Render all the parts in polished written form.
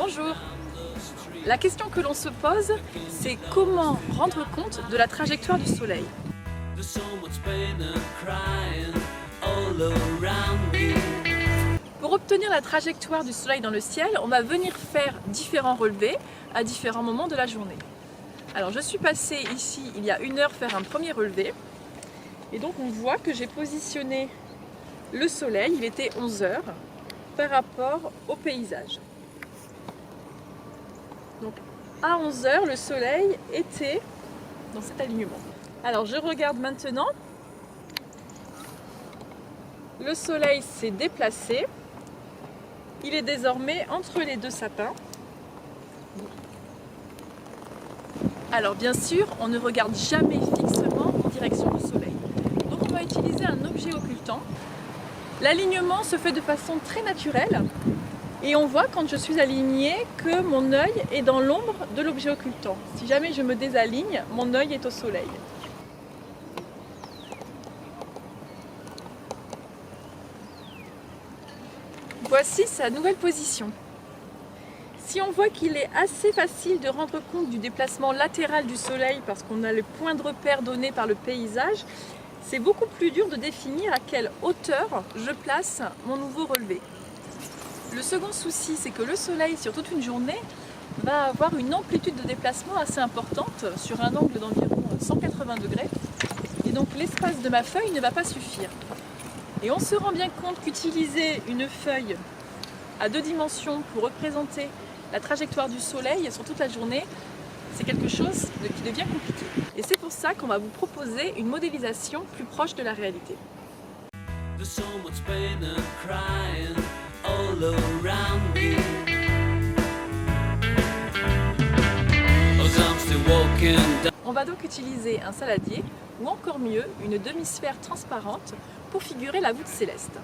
Bonjour! La question que l'on se pose, c'est comment rendre compte de la trajectoire du Soleil. Pour obtenir la trajectoire du Soleil dans le ciel, on va venir faire différents relevés à différents moments de la journée. Alors je suis passée ici il y a 1 heure faire un premier relevé et donc on voit que j'ai positionné le Soleil, il était 11 heures, par rapport au paysage. Donc à 11 heures, le Soleil était dans cet alignement. Alors je regarde maintenant, le Soleil s'est déplacé, il est désormais entre les deux sapins. Alors bien sûr, on ne regarde jamais fixement en direction du Soleil. Donc on va utiliser un objet occultant. L'alignement se fait de façon très naturelle et on voit quand je suis alignée que mon œil est dans l'ombre de l'objet occultant. Si jamais je me désaligne, mon œil est au Soleil. Voici sa nouvelle position. Si on voit qu'il est assez facile de rendre compte du déplacement latéral du Soleil parce qu'on a le point de repère donné par le paysage, c'est beaucoup plus dur de définir à quelle hauteur je place mon nouveau relevé. Le second souci, c'est que le Soleil, sur toute une journée, va avoir une amplitude de déplacement assez importante sur un angle d'environ 180 degrés. Et donc l'espace de ma feuille ne va pas suffire. Et on se rend bien compte qu'utiliser une feuille à 2 dimensions pour représenter la trajectoire du Soleil sur toute la journée, c'est quelque chose qui devient compliqué. Et c'est pour ça qu'on va vous proposer une modélisation plus proche de la réalité. On va donc utiliser un saladier ou encore mieux une demi-sphère transparente pour figurer la voûte céleste.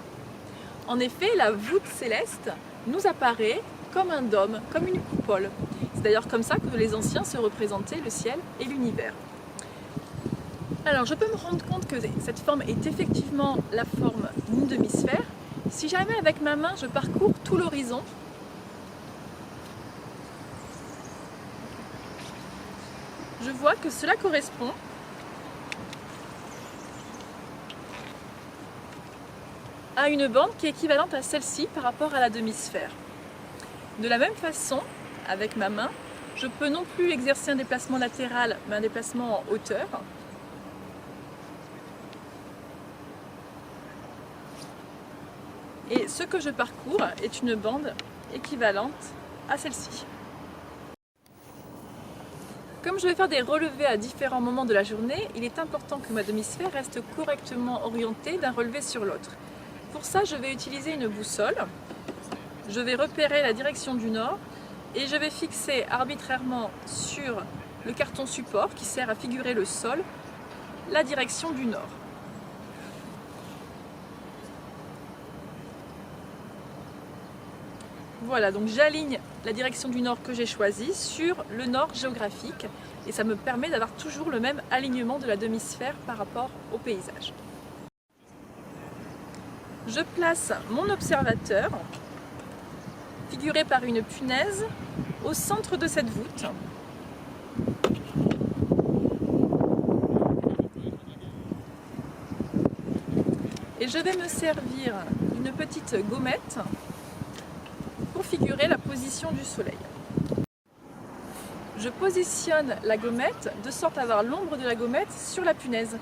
En effet, la voûte céleste nous apparaît comme un dôme, comme une coupole. C'est d'ailleurs comme ça que les anciens se représentaient le ciel et l'univers. Alors je peux me rendre compte que cette forme est effectivement la forme d'une demi-sphère. Si jamais avec ma main je parcours tout l'horizon, je vois que cela correspond à une bande qui est équivalente à celle-ci par rapport à la demi-sphère. De la même façon, avec ma main, je peux non plus exercer un déplacement latéral, mais un déplacement en hauteur. Et ce que je parcours est une bande équivalente à celle-ci. Comme je vais faire des relevés à différents moments de la journée, il est important que ma demi-sphère reste correctement orientée d'un relevé sur l'autre. Pour ça, je vais utiliser une boussole. Je vais repérer la direction du nord et je vais fixer arbitrairement sur le carton support qui sert à figurer le sol la direction du nord. Voilà, donc j'aligne la direction du nord que j'ai choisie sur le nord géographique et ça me permet d'avoir toujours le même alignement de la demi-sphère par rapport au paysage. Je place mon observateur, figuré par une punaise, au centre de cette voûte. Et je vais me servir d'une petite gommette pour figurer la position du Soleil. Je positionne la gommette de sorte à avoir l'ombre de la gommette sur la punaise.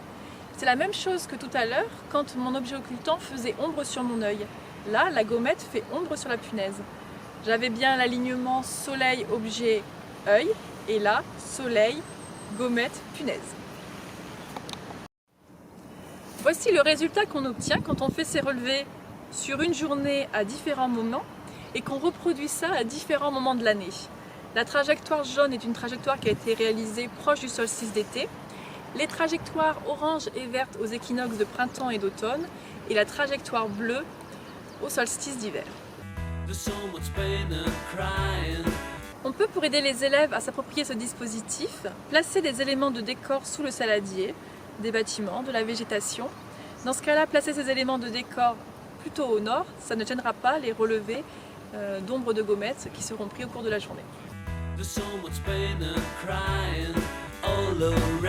C'est la même chose que tout à l'heure quand mon objet occultant faisait ombre sur mon œil. Là, la gommette fait ombre sur la punaise. J'avais bien l'alignement soleil, objet, œil, et là, soleil, gommette, punaise. Voici le résultat qu'on obtient quand on fait ces relevés sur une journée à différents moments et qu'on reproduit ça à différents moments de l'année. La trajectoire jaune est une trajectoire qui a été réalisée proche du solstice d'été, les trajectoires orange et verte aux équinoxes de printemps et d'automne et la trajectoire bleue au solstice d'hiver. On peut, pour aider les élèves à s'approprier ce dispositif, placer des éléments de décor sous le saladier, des bâtiments, de la végétation. Dans ce cas-là, placer ces éléments de décor plutôt au nord, ça ne gênera pas les relevés d'ombres de gommettes qui seront pris au cours de la journée. There's so much pain and crying all around.